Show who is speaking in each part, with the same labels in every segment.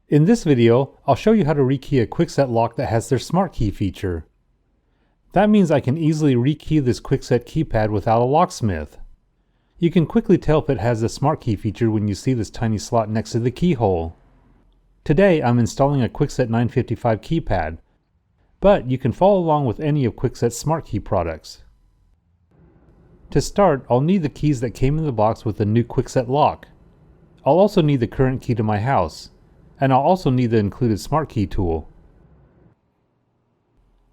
Speaker 1: In this video, I'll show you how to rekey a Kwikset lock that has their SmartKey feature. That means I can easily rekey this Kwikset keypad without a locksmith. You can quickly tell if it has the SmartKey feature when you see this tiny slot next to the keyhole. Today I'm installing a Kwikset 955 keypad, but you can follow along with any of Kwikset's SmartKey products. To start, I'll need the keys that came in the box with the new Kwikset lock. I'll also need the current key to my house, and I'll also need the included SmartKey tool.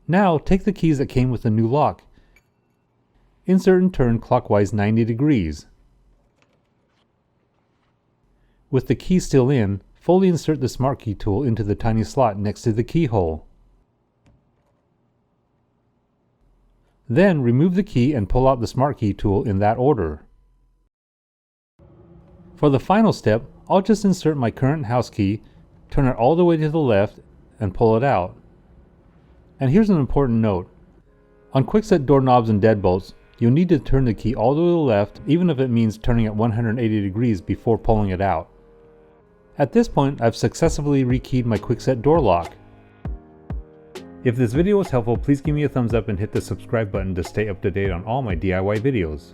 Speaker 1: Now take the keys that came with the new lock. Insert and turn clockwise 90 degrees. With the key still in, fully insert the SmartKey tool into the tiny slot next to the keyhole. Then remove the key and pull out the SmartKey tool in that order. For the final step, I'll just insert my current house key, turn it all the way to the left, and pull it out. And here's an important note. On Kwikset doorknobs and deadbolts, you'll need to turn the key all the way to the left, even if it means turning it 180 degrees before pulling it out. At this point, I've successfully rekeyed my Kwikset door lock. If this video was helpful, please give me a thumbs up and hit the subscribe button to stay up to date on all my DIY videos.